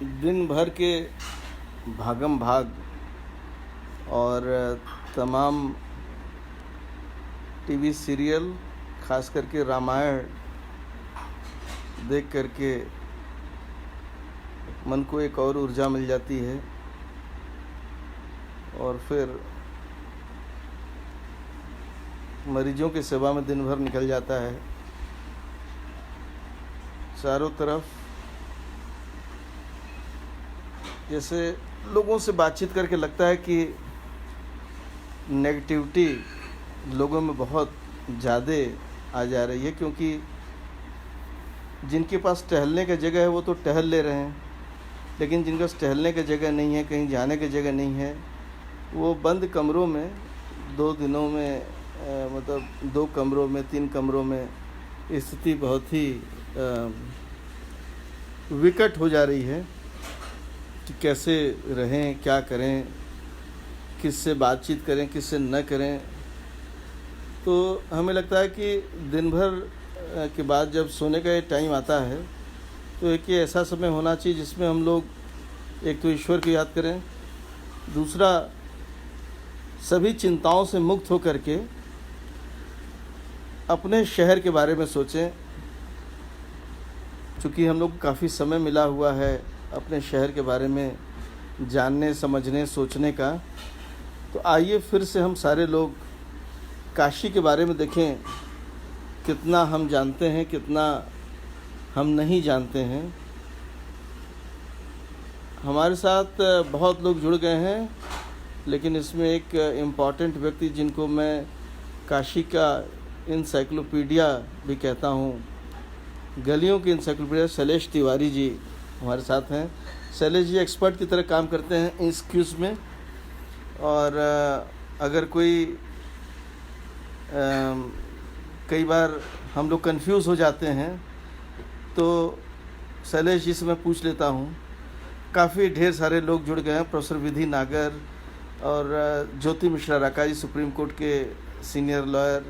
दिन भर के भागम भाग और तमाम टीवी सीरियल, खास करके रामायण देख करके मन को एक और ऊर्जा मिल जाती है और फिर मरीजों की सेवा में दिन भर निकल जाता है। चारों तरफ जैसे लोगों से बातचीत करके लगता है कि नेगेटिविटी लोगों में बहुत ज़्यादा आ जा रही है, क्योंकि जिनके पास टहलने की जगह है वो तो टहल ले रहे हैं, लेकिन जिनके पास टहलने की जगह नहीं है, कहीं जाने की जगह नहीं है, वो बंद कमरों में 2 दिनों में मतलब 2 कमरों में 3 कमरों में स्थिति बहुत ही विकट हो जा रही है कि कैसे रहें, क्या करें, किससे बातचीत करें, किससे न करें। तो हमें लगता है कि दिन भर के बाद जब सोने का ये टाइम आता है तो एक ये ऐसा समय होना चाहिए जिसमें हम लोग एक तो ईश्वर को याद करें, दूसरा सभी चिंताओं से मुक्त होकर के अपने शहर के बारे में सोचें। चूँकि हम लोग को काफ़ी समय मिला हुआ है अपने शहर के बारे में जानने, समझने, सोचने का, तो आइए फिर से हम सारे लोग काशी के बारे में देखें, कितना हम जानते हैं, कितना हम नहीं जानते हैं। हमारे साथ बहुत लोग जुड़ गए हैं, लेकिन इसमें एक इम्पॉर्टेंट व्यक्ति जिनको मैं काशी का इंसाइक्लोपीडिया भी कहता हूँ, गलियों की इंसाइक्लोपीडिया, शैलेश तिवारी जी हमारे साथ हैं। शैलेश जी एक्सपर्ट की तरह काम करते हैं इस क्यूज़ में, और अगर कोई कई बार हम लोग कंफ्यूज हो जाते हैं तो शैलेश जी से मैं पूछ लेता हूँ। काफ़ी ढेर सारे लोग जुड़ गए हैं, प्रोफेसर विधि नागर और ज्योति मिश्रा राका जी, सुप्रीम कोर्ट के senior lawyer,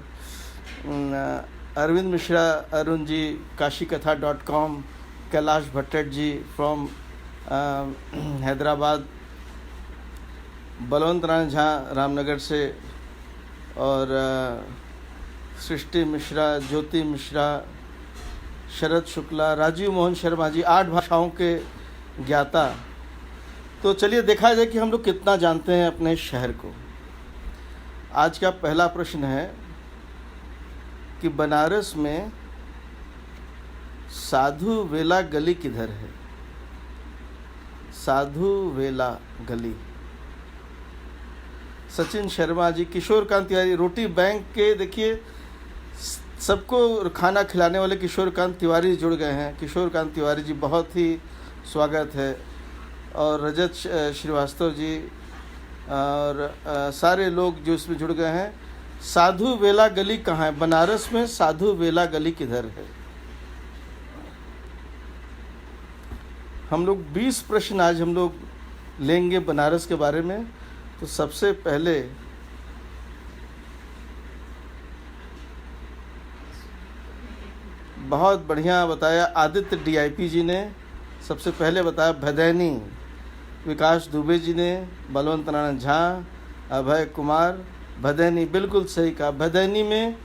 Arvind Mishra Arun ji, kashikatha.com, Kailash Bhatt ji from Hyderabad, Balwant Narayan Jha Ramnagar से, और सृष्टि मिश्रा, ज्योति मिश्रा, शरद शुक्ला, राजीव मोहन शर्मा जी, 8 भाषाओं के ज्ञाता। तो चलिए देखा जाए कि हम लोग कितना जानते हैं अपने शहर को। आज का पहला प्रश्न है कि बनारस में साधु वेला गली किधर है? साधु वेला गली। सचिन शर्मा जी, किशोर कांत तिवारी, रोटी बैंक के देखिए सबको खाना खिलाने वाले किशोर कांत तिवारी जुड़ गए हैं। किशोर कांत तिवारी जी, बहुत ही स्वागत है। और रजत श्रीवास्तव जी और सारे लोग जो इसमें जुड़ गए हैं। साधु वेला गली कहाँ है? बनारस में साधु वेला गली किधर है? हम लोग 20 प्रश्न आज हम लोग लेंगे बनारस के बारे में। तो सबसे पहले बहुत बढ़िया बताया आदित्य DIP जी ने, सबसे पहले बताया भदैनी। विकास दुबे जी ने, बलवंत नारायण झा, अभय कुमार, भदैनी, बिल्कुल सही कहा। भदैनी में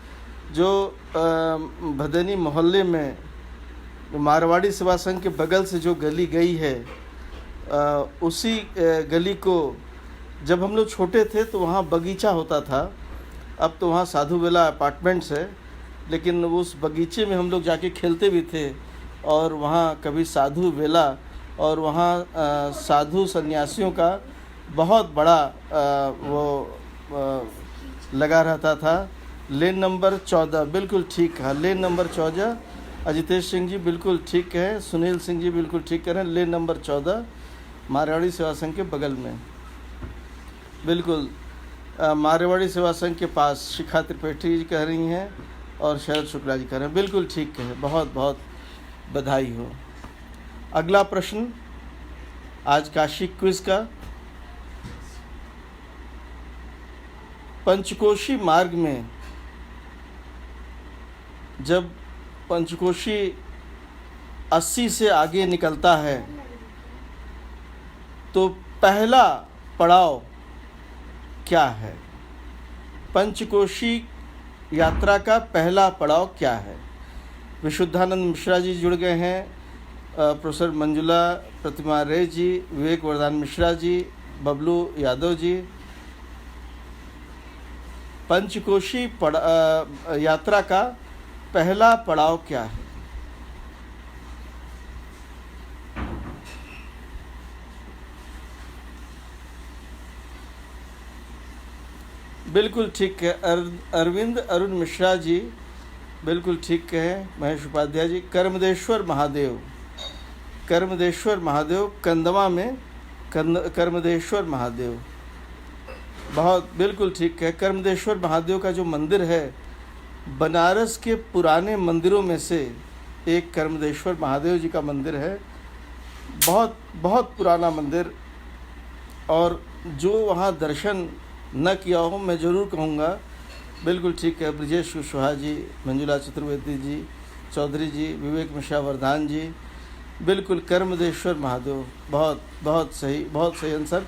जो भदैनी मोहल्ले में मारवाड़ी सेवा संघ के बगल से जो गली गई है, उसी गली को जब हम लोग छोटे थे तो वहाँ बगीचा होता था। अब तो वहाँ साधु वेला अपार्टमेंट्स है, लेकिन उस बगीचे में हम लोग जाके खेलते भी थे। और वहाँ कभी साधु वेला और वहाँ साधु सन्यासियों का बहुत बड़ा वो लगा रहता था। लेन नंबर 14, बिल्कुल ठीक है। लेन नंबर 14, अजितेश सिंह जी बिल्कुल ठीक है, सुनील सिंह जी बिल्कुल ठीक कह रहे हैं। लेन नंबर 14 मारवाड़ी सेवा संघ के बगल में, बिल्कुल मारवाड़ी सेवा संघ के पास। शिखा त्रिपाठी जी कह रही हैं और शरद शुक्ला जी कह रहे हैं, बिल्कुल ठीक है। बहुत बहुत बधाई हो। अगला प्रश्न आज काशी क्विज का। पंचकोशी मार्ग में जब पंचकोशी 80 से आगे निकलता है तो पहला पड़ाव क्या है? पंचकोशी यात्रा का पहला पड़ाव क्या है? विशुद्धानंद मिश्रा जी जुड़ गए हैं, प्रोफेसर मंजुला प्रतिमा रे जी, विवेक वरदान मिश्रा जी, बबलू यादव जी। पंचकोशी यात्रा का पहला पड़ाव क्या है? बिल्कुल ठीक है, अरविंद अरुण मिश्रा जी बिल्कुल ठीक कहें। महेश उपाध्याय जी, कर्मदेश्वर महादेव, कर्मदेश्वर महादेव कंदवा में कर्मदेश्वर महादेव, बहुत बिल्कुल ठीक है। कर्मदेश्वर महादेव का जो मंदिर है, बनारस के पुराने मंदिरों में से एक कर्मदेश्वर महादेव जी का मंदिर है। बहुत बहुत पुराना मंदिर, और जो वहाँ दर्शन न किया हो, मैं ज़रूर कहूँगा, बिल्कुल ठीक है। ब्रजेश कुशवाहा जी, मंजुला चतुर्वेदी जी, चौधरी जी, विवेक मिश्रा वरदान जी, बिल्कुल कर्मदेश्वर महादेव, बहुत बहुत सही, बहुत सही आंसर।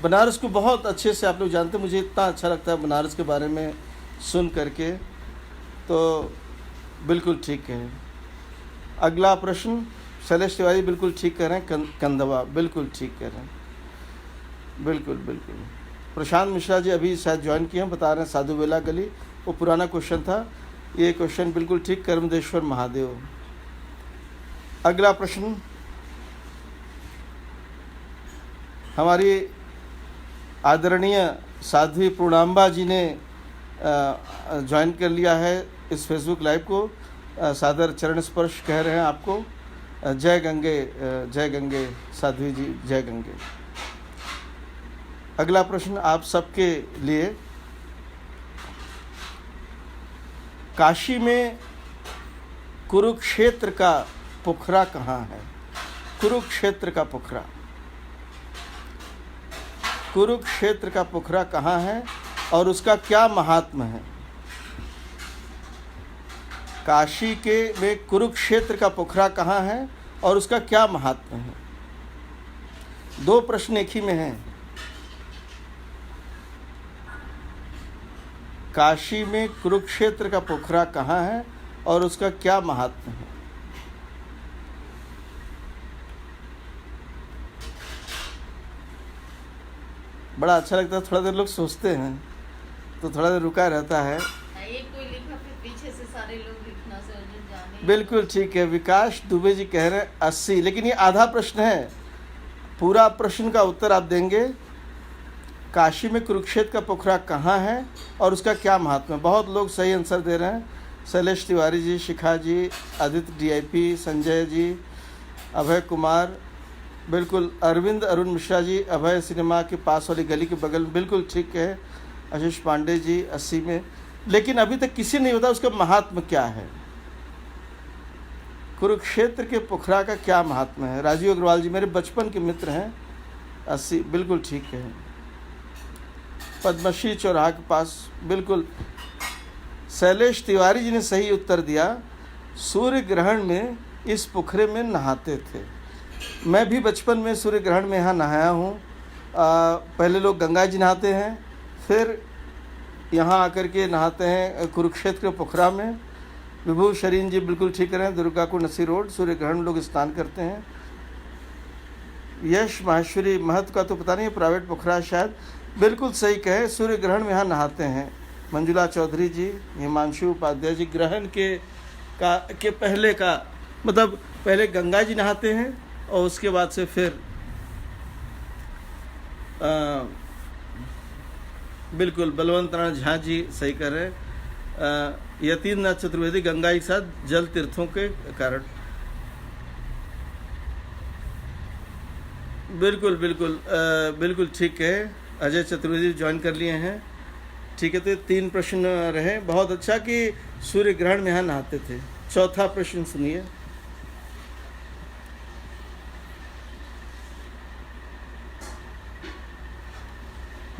बनारस को बहुत अच्छे से आप लोग जानते हैं, मुझे इतना अच्छा लगता है बनारस के बारे में सुन करके, तो बिल्कुल ठीक है। अगला प्रश्न, शैलेश तिवारी बिल्कुल ठीक कह रहे हैं, कंदवा बिल्कुल ठीक कह रहे हैं, बिल्कुल बिल्कुल। प्रशांत मिश्रा जी अभी शायद ज्वाइन किए हैं, बता रहे हैं साधु बेला गली, वो पुराना क्वेश्चन था, ये क्वेश्चन बिल्कुल ठीक, कर्मदेश्वर महादेव। अगला प्रश्न, हमारी आदरणीय साध्वी पूर्णांबा जी ने ज्वाइन कर लिया है इस फेसबुक लाइव को, सादर चरण स्पर्श कह रहे हैं आपको। जय गंगे, जय गंगे साध्वी जी, जय गंगे। अगला प्रश्न आप सबके लिए, काशी में कुरुक्षेत्र का पोखरा कहाँ है? कुरुक्षेत्र का पोखरा, कुरुक्षेत्र का पोखरा कहाँ है और उसका क्या महात्म्य है? काशी के में कुरुक्षेत्र का पोखरा कहाँ है और उसका क्या महात्म्य है? दो प्रश्न एक ही में हैं। काशी में कुरुक्षेत्र का पोखरा कहाँ है और उसका क्या महात्म्य है? बड़ा अच्छा लगता है, थोड़ा देर लोग सोचते हैं तो थोड़ा देर रुका रहता है। कोई लिखा, फिर पीछे से सारे लोग लिखना से जाने। बिल्कुल ठीक है। विकास दुबे जी कह रहे हैं 80, लेकिन ये आधा प्रश्न है, पूरा प्रश्न का उत्तर आप देंगे। काशी में कुरुक्षेत्र का पोखरा कहाँ है और उसका क्या महात्म्य है? बहुत लोग सही आंसर दे रहे हैं, शैलेश तिवारी जी, शिखा जी, आदित्य DIP, संजय जी, अभय कुमार, बिल्कुल अरविंद अरुण मिश्रा जी, अभय सिनेमा के पास वाली गली के बगल में, बिल्कुल ठीक है। आशीष पांडे जी 80 में, लेकिन अभी तक किसी ने बताया उसका महात्म्य क्या है। कुरुक्षेत्र के पोखरा का क्या महात्म्य है? राजीव अग्रवाल जी मेरे बचपन के मित्र हैं, 80 बिल्कुल ठीक है। पद्मश्री चौराहा के पास, बिल्कुल। शैलेश तिवारी जी ने सही उत्तर दिया, सूर्य ग्रहण में इस पोखरे में नहाते थे। मैं भी बचपन में सूर्य ग्रहण में यहाँ नहाया हूँ। पहले लोग गंगा जी नहाते हैं, फिर यहाँ आकर के नहाते हैं कुरुक्षेत्र के पोखरा में। विभू शरीन जी बिल्कुल ठीक करें, दुर्गा को नसी रोड, सूर्य ग्रहण लोग स्नान करते हैं। यश माहेश्वरी, महत्व का तो पता नहीं, प्राइवेट पोखरा शायद, बिल्कुल सही कहे, सूर्य ग्रहण में यहाँ नहाते हैं। मंजुला चौधरी जी, हिमांशु उपाध्याय जी, ग्रहण के पहले का मतलब पहले गंगा जी नहाते हैं और उसके बाद से फिर बिल्कुल बलवंत नारायण झा जी सही कर रहे हैं। यतीन्द्रनाथ चतुर्वेदी, गंगा के साथ जल तीर्थों के कारण, बिल्कुल बिल्कुल बिल्कुल ठीक है। अजय चतुर्वेदी ज्वाइन कर लिए हैं, ठीक है। तो 3 प्रश्न रहे, बहुत अच्छा कि सूर्य ग्रहण में यहाँ नहाते थे। चौथा प्रश्न सुनिए,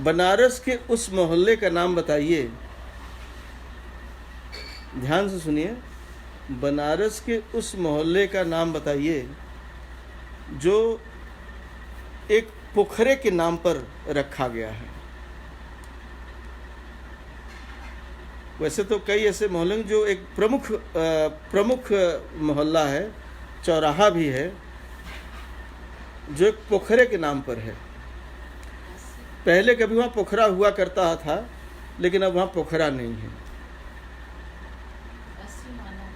बनारस के उस मोहल्ले का नाम बताइए। ध्यान से सुनिए, बनारस के उस मोहल्ले का नाम बताइए जो एक पोखरे के नाम पर रखा गया है। वैसे तो कई ऐसे मोहल्ले हैं जो एक प्रमुख मोहल्ला है, चौराहा भी है, जो एक पोखरे के नाम पर है। पहले कभी वहाँ पोखरा हुआ करता था, लेकिन अब वहाँ पोखरा नहीं है। अस्सी माना।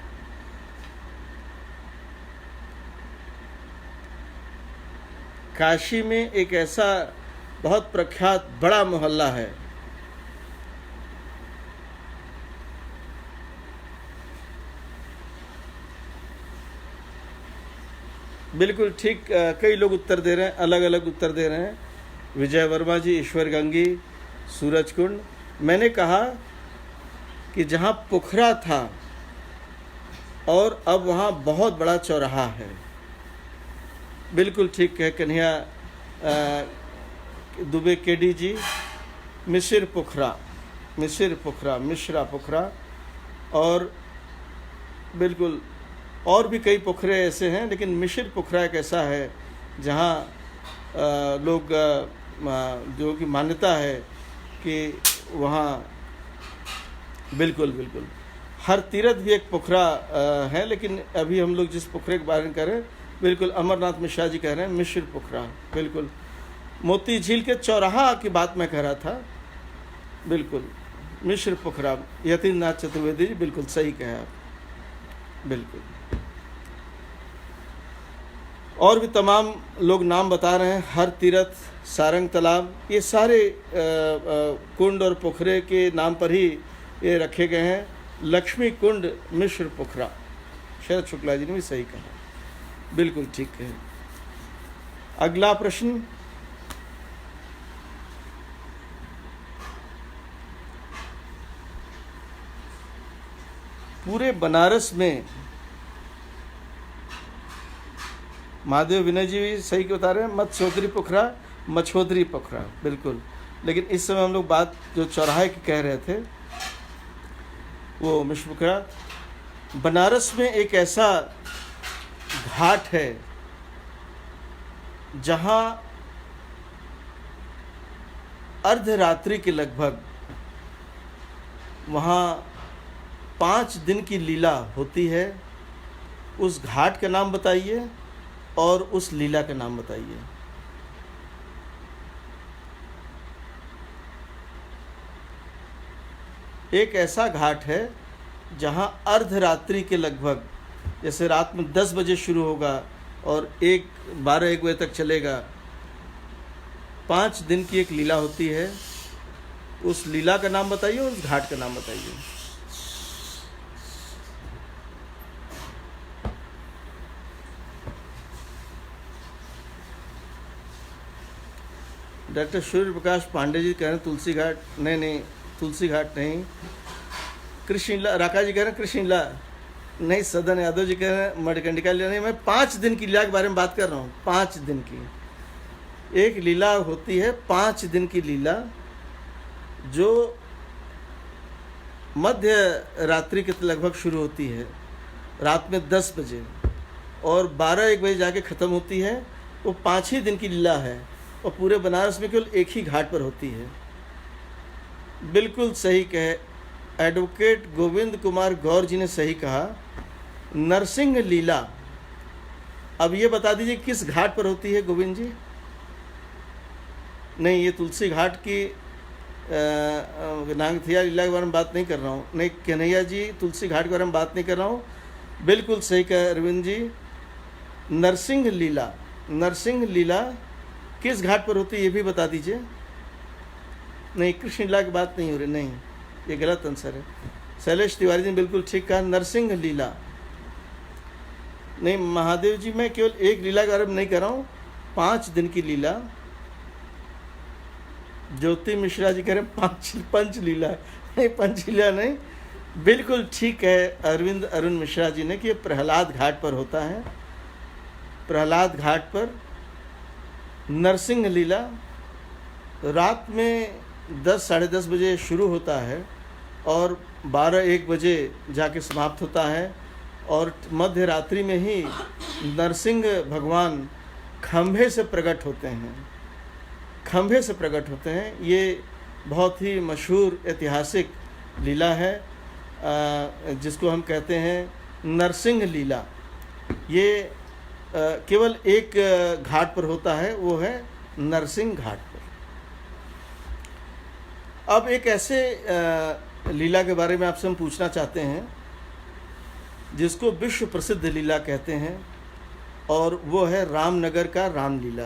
काशी में एक ऐसा बहुत प्रख्यात बड़ा मोहल्ला है, बिल्कुल ठीक। कई लोग उत्तर दे रहे हैं, अलग अलग उत्तर दे रहे हैं। विजय वर्मा जी, ईश्वर गंगी, सूरज कुंड। मैंने कहा कि जहाँ पोखरा था और अब वहाँ बहुत बड़ा चौराहा है। बिल्कुल ठीक है कन्हैया दुबे केडी जी। मिश्रा पोखरा और बिल्कुल और भी कई पोखरे ऐसे हैं, लेकिन मिश्र पोखरा एक ऐसा है जहाँ लोग जो कि मान्यता है कि वहाँ बिल्कुल हर तीर्थ भी एक पोखरा है, लेकिन अभी हम लोग जिस पोखरे के बारे में कह रहे हैं, बिल्कुल अमरनाथ मिश्रा जी कह रहे हैं मिश्र पोखरा। बिल्कुल मोती झील के चौराहा की बात मैं कह रहा था। बिल्कुल मिश्र पोखरा, यतीन्द्रनाथ चतुर्वेदी जी बिल्कुल सही कहा आप, बिल्कुल। और भी तमाम लोग नाम बता रहे हैं, हर तीर्थ, सारंग तालाब, ये सारे कुंड और पोखरे के नाम पर ही ये रखे गए हैं। लक्ष्मी कुंड मिश्र पोखरा, शरद शुक्ला जी ने भी सही कहा, बिल्कुल ठीक है। अगला प्रश्न, पूरे बनारस में, महादेव विनय जी भी सही बता रहे हैं, मछोदरी पोखरा, बिल्कुल। लेकिन इस समय हम लोग बात जो चौराहे की कह रहे थे वो मिश्र पोखरा। बनारस में एक ऐसा घाट है जहाँ अर्धरात्रि के लगभग वहाँ 5 दिन की लीला होती है। उस घाट का नाम बताइए और उस लीला का नाम बताइए। एक ऐसा घाट है जहाँ अर्धरात्रि के लगभग, जैसे रात में 10 बजे शुरू होगा और 12-1 बजे तक चलेगा, 5 दिन की एक लीला होती है। उस लीला का नाम बताइए और उस घाट का नाम बताइए। डॉक्टर सूर्य प्रकाश पांडे जी कह रहे हैं तुलसी घाट, नहीं तुलसी घाट नहीं। कृष्णला, राका जी कह रहे हैं कृष्णला नहीं। सदन यादव जी कह रहे हैं मणिकर्णिका लीला नहीं। मैं 5 दिन की लीला के बारे में बात कर रहा हूँ। 5 दिन की एक लीला होती है, 5 दिन की लीला, जो मध्य रात्रि के लगभग शुरू होती है, रात में 10 बजे और 12-1 बजे जाके ख़त्म होती है। वो 5 ही दिन की लीला है और पूरे बनारस में केवल एक ही घाट पर होती है। बिल्कुल सही कहे एडवोकेट गोविंद कुमार गौर जी ने, सही कहा, नरसिंह लीला। अब ये बता दीजिए किस घाट पर होती है गोविंद जी? नहीं, ये तुलसी घाट की नांगथिया लीला के बारे में बात नहीं कर रहा हूँ। नहीं कन्हैया जी, तुलसी घाट के बारे में बात नहीं कर रहा हूँ। बिल्कुल सही कहा अरविंद जी, नरसिंह लीला किस घाट पर होती है ये भी बता दीजिए। नहीं, कृष्ण लीला की बात नहीं हो रही, नहीं, ये गलत आंसर है। शैलेश तिवारी जी ने बिल्कुल ठीक कहा, नरसिंह लीला नहीं। महादेव जी, मैं केवल एक लीला के बारे में नहीं कर रहा हूँ, 5 दिन की लीला। ज्योति मिश्रा जी कह रहे हैं पंच लीला, नहीं पंच लीला नहीं। बिल्कुल ठीक है अरुण मिश्रा जी ने कि ये प्रहलाद घाट पर होता है। प्रहलाद घाट पर नरसिंह लीला रात में 10-10:30 बजे शुरू होता है और 12-1 बजे जाके समाप्त होता है। और मध्य रात्रि में ही नरसिंह भगवान खंभे से प्रकट होते हैं खंभे से प्रकट होते हैं। ये बहुत ही मशहूर ऐतिहासिक लीला है, जिसको हम कहते हैं नरसिंह लीला। ये केवल एक घाट पर होता है, वो है नरसिंह घाट पर। अब एक ऐसे लीला के बारे में आपसे हम पूछना चाहते हैं जिसको विश्व प्रसिद्ध लीला कहते हैं, और वो है रामनगर का रामलीला।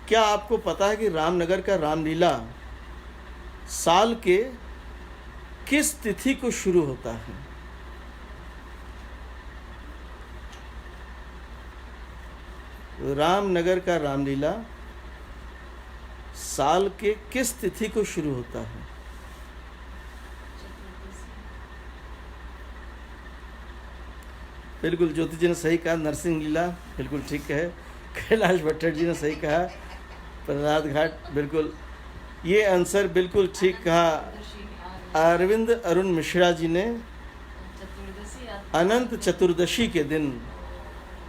क्या आपको पता है कि रामनगर का रामलीला साल के किस तिथि को शुरू होता है? रामनगर का रामलीला साल के किस तिथि को शुरू होता है? बिल्कुल, ज्योति जी ने सही कहा, नरसिंह लीला बिल्कुल ठीक है। कैलाश भट्टर जी ने सही कहा, प्रहलाद घाट, बिल्कुल ये आंसर बिल्कुल ठीक कहा। अरविंद अरुण मिश्रा जी ने अनंत चतुर्दशी के दिन,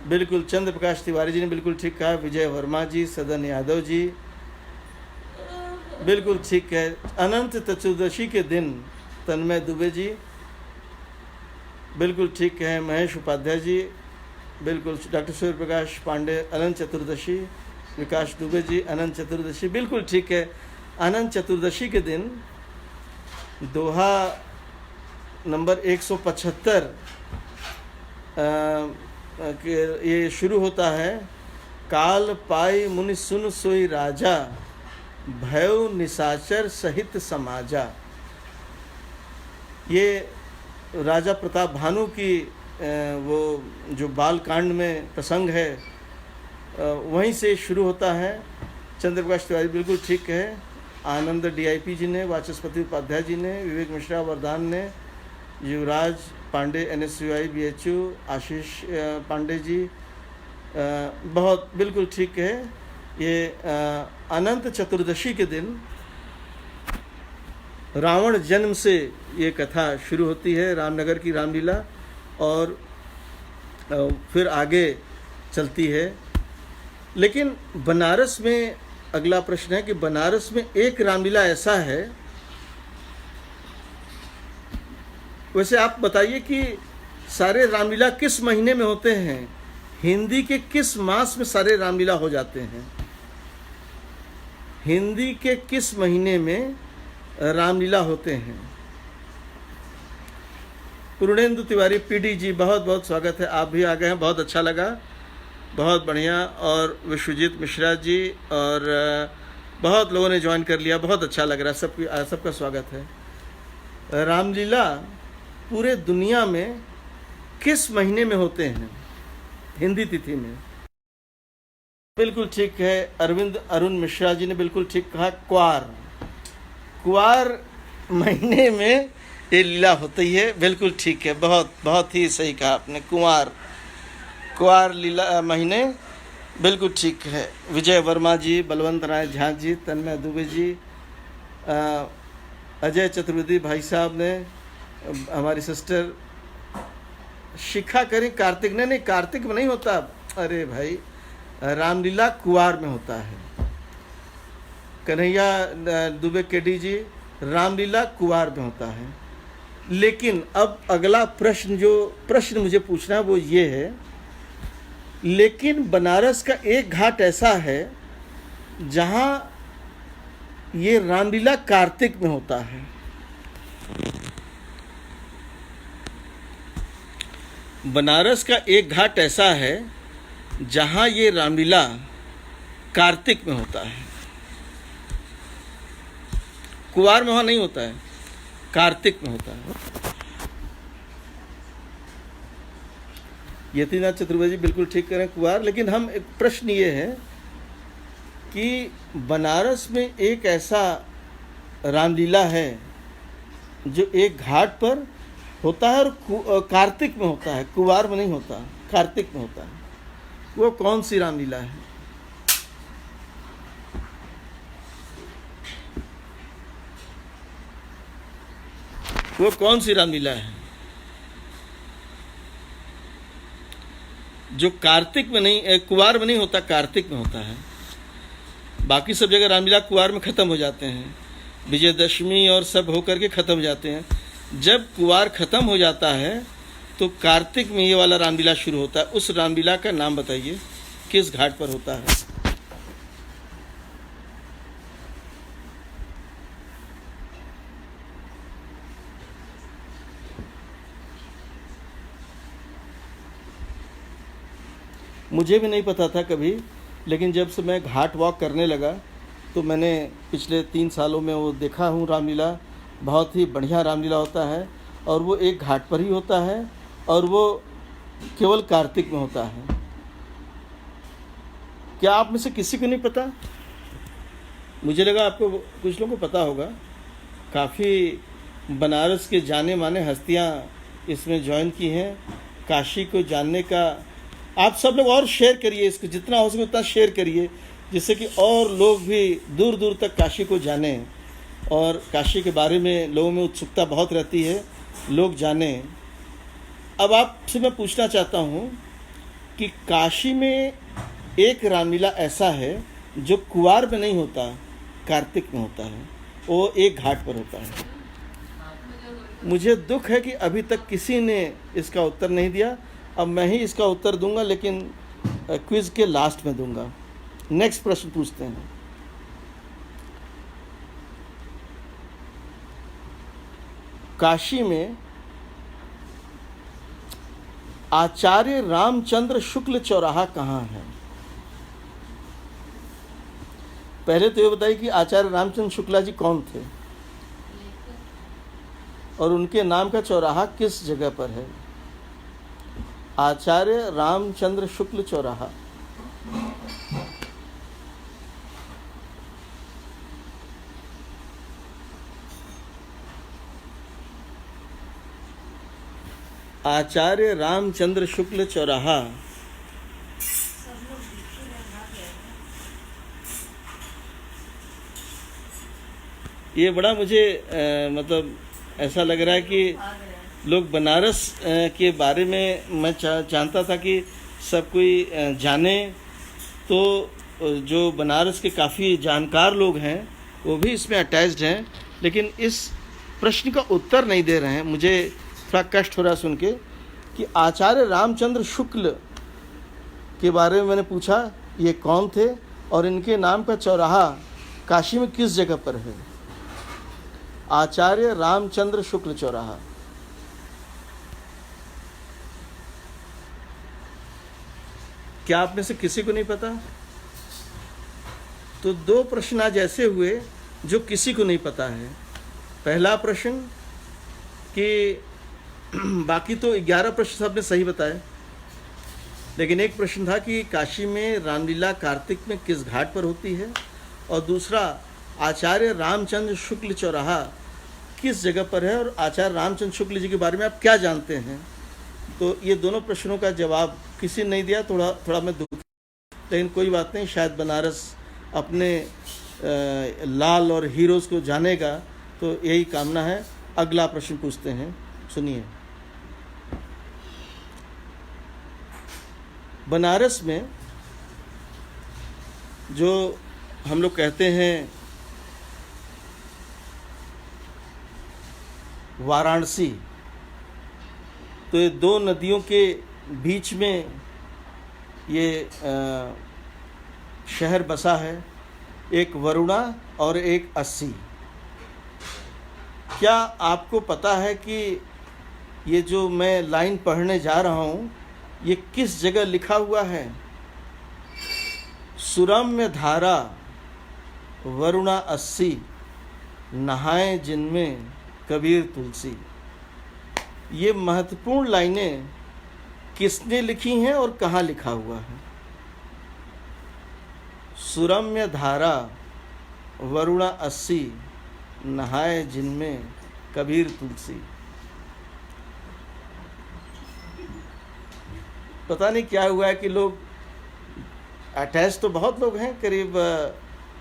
बिल्कुल चंद्र प्रकाश तिवारी जी ने बिल्कुल ठीक कहा। विजय वर्मा जी, सदन यादव जी बिल्कुल ठीक है। अनंत चतुर्दशी के दिन तन्मय दुबे जी बिल्कुल ठीक है। महेश उपाध्याय जी बिल्कुल, डॉक्टर सूर्य प्रकाश पांडे अनंत चतुर्दशी, विकास दुबे जी अनंत चतुर्दशी बिल्कुल ठीक है। अनंत चतुर्दशी के दिन दोहा नंबर 175 ये शुरू होता है। काल पाई मुनि सुन सोई राजा, भैव निशाचर सहित समाजा। ये राजा प्रताप भानु की वो जो बाल कांड में प्रसंग है, वहीं से शुरू होता है। चंद्र प्रकाश तिवारी बिल्कुल ठीक है। आनंद डीआईपी जी ने, वाचस्पति उपाध्याय जी ने, विवेक मिश्रा वरदान ने, युवराज पांडे NSUI BHU, आशीष पांडे जी बहुत बिल्कुल ठीक है। ये अनंत चतुर्दशी के दिन रावण जन्म से ये कथा शुरू होती है, रामनगर की रामलीला, और फिर आगे चलती है। लेकिन बनारस में अगला प्रश्न है कि बनारस में एक रामलीला ऐसा है। वैसे आप बताइए कि सारे रामलीला किस महीने में होते हैं? हिंदी के किस मास में सारे रामलीला हो जाते हैं? हिंदी के किस महीने में रामलीला होते हैं? पूर्णेंदु तिवारी PD जी बहुत बहुत स्वागत है, आप भी आ गए हैं, बहुत अच्छा लगा, बहुत बढ़िया। और विश्वजीत मिश्रा जी और बहुत लोगों ने ज्वाइन कर लिया, बहुत अच्छा लग रहा है, सबका स्वागत है। रामलीला पूरे दुनिया में किस महीने में होते हैं? हिंदी तिथि में। बिल्कुल ठीक है। अरविंद अरुण मिश्रा जी ने बिल्कुल ठीक कहा, कुआर महीने में ये लीला होती है, बिल्कुल ठीक है, बहुत बहुत ही सही कहा आपने। कुआर लीला महीने बिल्कुल ठीक है। विजय वर्मा जी, बलवंत राय झा जी, तन्मय दुबे जी, अजय चतुर्वेदी भाई साहब ने, हमारी सिस्टर शिखा करी, कार्तिक ने, नहीं कार्तिक में नहीं होता, अरे भाई रामलीला कुआर में होता है। कन्हैया दुबे KD जी, रामलीला कुआर में होता है। लेकिन अब अगला प्रश्न मुझे पूछना है वो ये है, लेकिन बनारस का एक घाट ऐसा है जहाँ ये रामलीला कार्तिक में होता है। बनारस का एक घाट ऐसा है जहाँ ये रामलीला कार्तिक में होता है, कुआर में वहाँ नहीं होता है, कार्तिक में होता है। यतीनाथ चतुर्वेदी बिल्कुल ठीक करें, कुआर। लेकिन हम एक प्रश्न ये है कि बनारस में एक ऐसा रामलीला है जो एक घाट पर होता है और कार्तिक में होता है, कुआर में नहीं होता, कार्तिक में होता है। वो कौन सी रामलीला है? वो कौन सी रामलीला है जो कार्तिक में नहीं, कुवार में नहीं होता, कार्तिक में होता है? बाकी सब जगह रामलीला कुआर में ख़त्म हो जाते हैं, विजयदशमी और सब होकर के ख़त्म हो जाते हैं। जब कुआर ख़त्म हो जाता है तो कार्तिक में ये वाला रामलीला शुरू होता है। उस रामलीला का नाम बताइए, किस घाट पर होता है? मुझे भी नहीं पता था कभी, लेकिन जब से मैं घाट वॉक करने लगा तो मैंने पिछले 3 सालों में वो देखा हूँ रामलीला। बहुत ही बढ़िया रामलीला होता है और वो एक घाट पर ही होता है और वो केवल कार्तिक में होता है। क्या आप में से किसी को नहीं पता? मुझे लगा आपको कुछ लोगों को पता होगा। काफ़ी बनारस के जाने माने हस्तियाँ इसमें ज्वाइन की हैं। काशी को जानने का आप सब लोग और शेयर करिए, इसको जितना हो सके उतना शेयर करिए, जिससे कि और लोग भी दूर दूर तक काशी को जानें और काशी के बारे में लोगों में उत्सुकता बहुत रहती है, लोग जानें। अब आपसे मैं पूछना चाहता हूँ कि काशी में एक रामलीला ऐसा है जो कुआर में नहीं होता, कार्तिक में होता है, वो एक घाट पर होता है। मुझे दुख है कि अभी तक किसी ने इसका उत्तर नहीं दिया। अब मैं ही इसका उत्तर दूंगा, लेकिन क्विज़ के लास्ट में दूंगा। नेक्स्ट प्रश्न पूछते हैं। काशी में आचार्य रामचंद्र शुक्ल चौराहा कहाँ है? पहले तो ये बताइए कि आचार्य रामचंद्र शुक्ला जी कौन थे और उनके नाम का चौराहा किस जगह पर है? आचार्य रामचंद्र शुक्ल चौराहा। आचार्य रामचंद्र शुक्ल चौराहा ये बड़ा मुझे मतलब ऐसा लग रहा है कि लोग बनारस के बारे में मैं जानता था कि सब कोई जाने, तो जो बनारस के काफ़ी जानकार लोग हैं वो भी इसमें अटैच्ड हैं, लेकिन इस प्रश्न का उत्तर नहीं दे रहे हैं। मुझे थोड़ा कष्ट हो रहा है सुन के कि आचार्य रामचंद्र शुक्ल के बारे में मैंने पूछा, ये कौन थे और इनके नाम का चौराहा काशी में किस जगह पर है? आचार्य रामचंद्र शुक्ल चौराहा। क्या आप में से किसी को नहीं पता? तो 2 प्रश्न आज ऐसे हुए जो किसी को नहीं पता है। पहला प्रश्न कि बाकी तो 11 प्रश्न सबने सही बताए, लेकिन एक प्रश्न था कि काशी में रामलीला कार्तिक में किस घाट पर होती है, और दूसरा आचार्य रामचंद्र शुक्ल चौराहा किस जगह पर है और आचार्य रामचंद्र शुक्ल जी के बारे में आप क्या जानते हैं। तो ये दोनों प्रश्नों का जवाब किसी ने नहीं दिया। थोड़ा मैं दुख, लेकिन कोई बात नहीं, शायद बनारस अपने लाल और हीरोज़ को जानेगा, तो यही कामना है। अगला प्रश्न पूछते हैं, सुनिए। बनारस में जो हम लोग कहते हैं वाराणसी, तो ये 2 नदियों के बीच में ये शहर बसा है, एक वरुणा और एक अस्सी। क्या आपको पता है कि ये जो मैं लाइन पढ़ने जा रहा हूँ ये किस जगह लिखा हुआ है? सुरम्य धारा वरुणा अस्सी, नहाए जिनमें कबीर तुलसी। ये महत्वपूर्ण लाइनें किसने लिखी हैं और कहाँ लिखा हुआ है? सुरम्य धारा वरुणा अस्सी, नहाए जिनमें कबीर तुलसी। पता नहीं क्या हुआ है कि लोग अटैच तो बहुत लोग हैं, करीब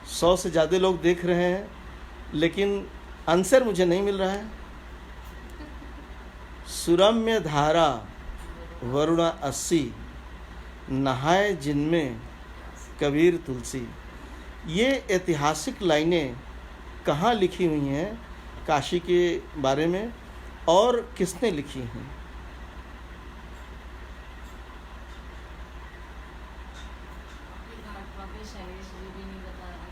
100 से ज़्यादा लोग देख रहे हैं, लेकिन आंसर मुझे नहीं मिल रहा है। सुरम्य धारा वरुणा अस्सी, नहाए जिनमें कबीर तुलसी। ये ऐतिहासिक लाइनें कहाँ लिखी हुई हैं काशी के बारे में और किसने लिखी हैं? आपके घाट वापस शैलेश जी भी नहीं बता रहे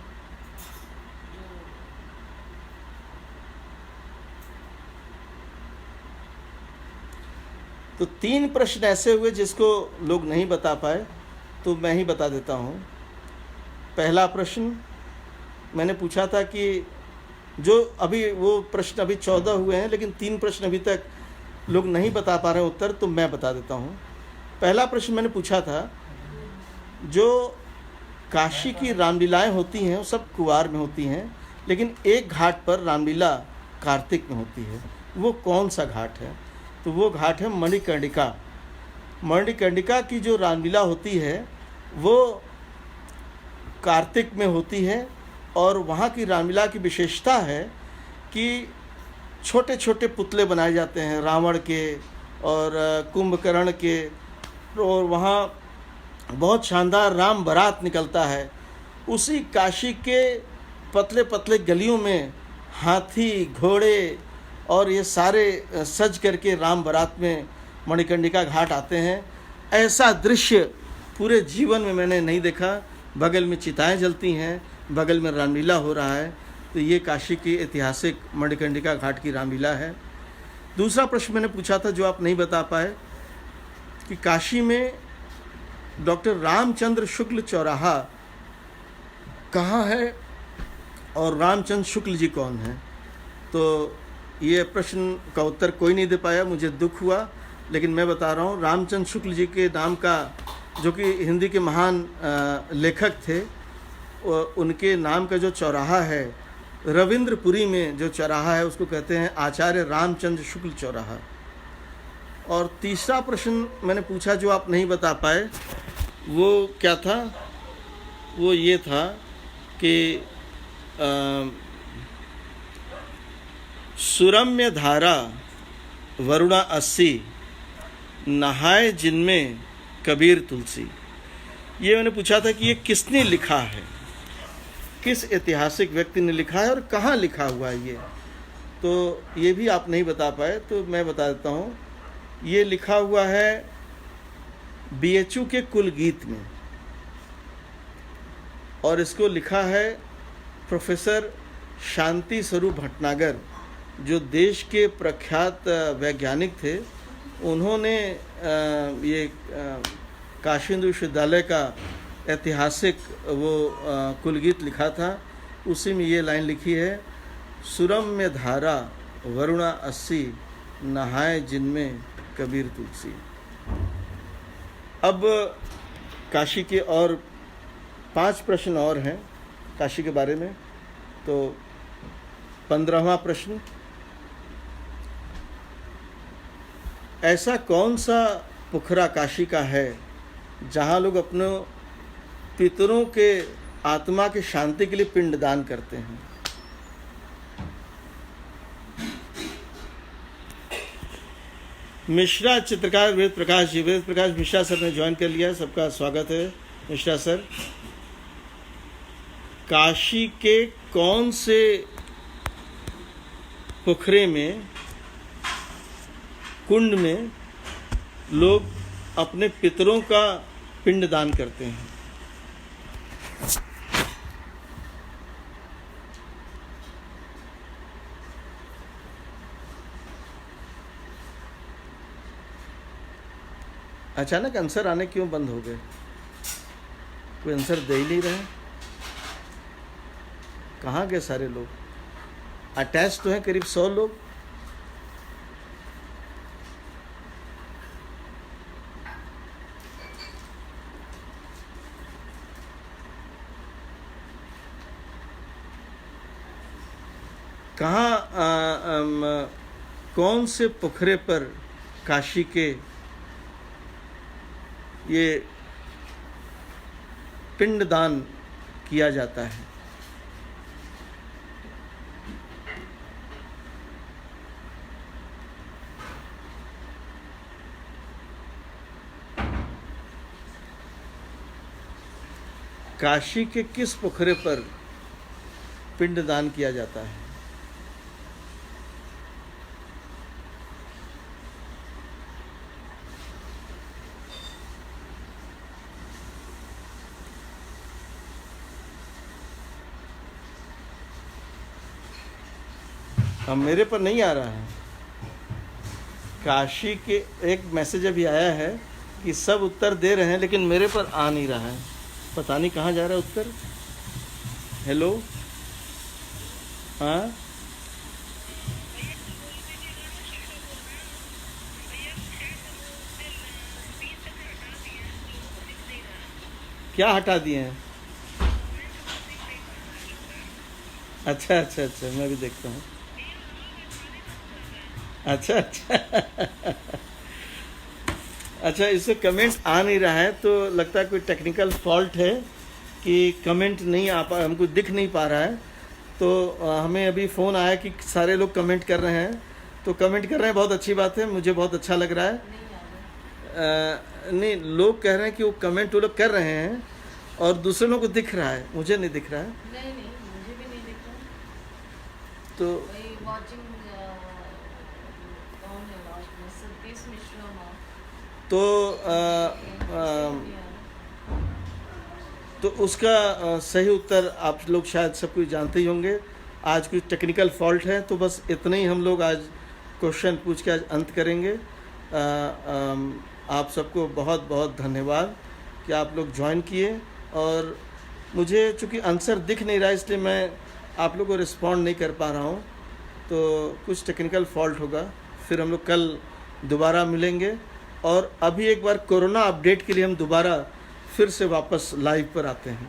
जो तो 3 प्रश्न ऐसे हुए जिसको लोग नहीं बता पाए, तो मैं ही बता देता हूँ। पहला प्रश्न मैंने पूछा था कि जो अभी वो प्रश्न अभी 14 हुए हैं, लेकिन 3 प्रश्न अभी तक लोग नहीं बता पा रहे हैं उत्तर, तो मैं बता देता हूँ। पहला प्रश्न मैंने पूछा था, जो काशी की रामलीलाएं होती हैं वो सब कुवार में होती हैं, लेकिन एक घाट पर रामलीला कार्तिक में होती है। वो कौन सा घाट है? तो वो घाट है मणिकर्णिका। मणिकर्णिका की जो रामलीला होती है वो कार्तिक में होती है, और वहाँ की रामलीला की विशेषता है कि छोटे छोटे पुतले बनाए जाते हैं रावण के और कुंभकर्ण के, और वहाँ बहुत शानदार राम बारात निकलता है। उसी काशी के पतले पतले गलियों में हाथी, घोड़े और ये सारे सज करके राम बारात में मणिकर्णिका घाट आते हैं। ऐसा दृश्य पूरे जीवन में मैंने नहीं देखा। बगल में चिताएं जलती हैं, बगल में रामलीला हो रहा है। तो ये काशी की ऐतिहासिक मणिकर्णिका घाट की रामलीला है। दूसरा प्रश्न मैंने पूछा था जो आप नहीं बता पाए, कि काशी में डॉक्टर रामचंद्र शुक्ल चौराहा कहाँ है और रामचंद्र शुक्ल जी कौन हैं? तो ये प्रश्न का उत्तर कोई नहीं दे पाया, मुझे दुख हुआ, लेकिन मैं बता रहा हूँ। रामचंद्र शुक्ल जी के नाम का, जो कि हिंदी के महान लेखक थे, उनके नाम का जो चौराहा है रविंद्रपुरी में, जो चौराहा है उसको कहते हैं आचार्य रामचंद्र शुक्ल चौराहा। और तीसरा प्रश्न मैंने पूछा जो आप नहीं बता पाए, वो क्या था? वो ये था कि सुरम्य धारा वरुणा 80, नहाए जिनमें कबीर तुलसी। ये मैंने पूछा था कि ये किसने लिखा है, किस ऐतिहासिक व्यक्ति ने लिखा है और कहाँ लिखा हुआ है ये। तो ये भी आप नहीं बता पाए, तो मैं बता देता हूँ। ये लिखा हुआ है BHU के कुलगीत में, और इसको लिखा है प्रोफेसर शांति स्वरूप भटनागर, जो देश के प्रख्यात वैज्ञानिक थे। उन्होंने ये काशी हिंदू विश्वविद्यालय का ऐतिहासिक वो कुलगीत लिखा था। उसी में ये लाइन लिखी है, सुरम्य धारा वरुणा 80, नहाए जिनमें कबीर तुलसी। अब काशी के और 5 प्रश्न और हैं काशी के बारे में। तो 15वां प्रश्न, ऐसा कौन सा पोखरा काशी का है जहाँ लोग अपने पितरों के आत्मा की शांति के लिए पिंडदान करते हैं? मिश्रा चित्रकार वेद प्रकाश जी, वेद प्रकाश मिश्रा सर ने ज्वाइन कर लिया। सबका स्वागत है मिश्रा सर। काशी के कौन से पोखरे में, कुंड में लोग अपने पितरों का पिंडदान करते हैं? अचानक आंसर आने क्यों बंद हो गए? कोई आंसर दे ही नहीं रहे। कहाँ गए सारे लोग? अटैच तो हैं करीब 100 लोग। कहाँ कौन से पोखरे पर काशी के ये पिंडदान किया जाता है? काशी के किस पोखरे पर पिंडदान किया जाता है? अब मेरे पर नहीं आ रहा है। काशी के एक मैसेज अभी आया है कि सब उत्तर दे रहे हैं, लेकिन मेरे पर आ नहीं रहा है। पता नहीं कहाँ जा रहा है उत्तर। हेलो, हाँ, क्या हटा दिए हैं? अच्छा अच्छा अच्छा, मैं भी देखता हूँ। अच्छा अच्छा अच्छा, इससे कमेंट आ नहीं रहा है तो लगता है कोई टेक्निकल फॉल्ट है कि कमेंट नहीं आ पा, हमको दिख नहीं पा रहा है। तो हमें अभी फ़ोन आया कि सारे लोग कमेंट कर रहे हैं, तो कमेंट कर रहे हैं, बहुत अच्छी बात है, मुझे बहुत अच्छा लग रहा है। नहीं आ रहा। नहीं, लोग कह रहे हैं कि वो कमेंट वो लोग कर रहे हैं और दूसरे लोगों को दिख रहा है, मुझे नहीं दिख रहा है। नहीं नहीं, मुझे भी नहीं दिख रहा। तो वही वॉचिंग कौन है वॉच में? सतीश मिश्रा माँ। तो उसका सही उत्तर आप लोग शायद सब कुछ जानते ही होंगे। आज कुछ टेक्निकल फॉल्ट है, तो बस इतना ही हम लोग आज क्वेश्चन पूछ के आज अंत करेंगे। आप सबको बहुत बहुत धन्यवाद कि आप लोग ज्वाइन किए, और मुझे चूँकि आंसर दिख नहीं रहा है इसलिए मैं आप लोग को रिस्पॉन्ड नहीं कर पा रहा हूँ। तो कुछ टेक्निकल फॉल्ट होगा, फिर हम लोग कल दोबारा मिलेंगे। और अभी एक बार कोरोना अपडेट के लिए हम दोबारा फिर से वापस लाइव पर आते हैं।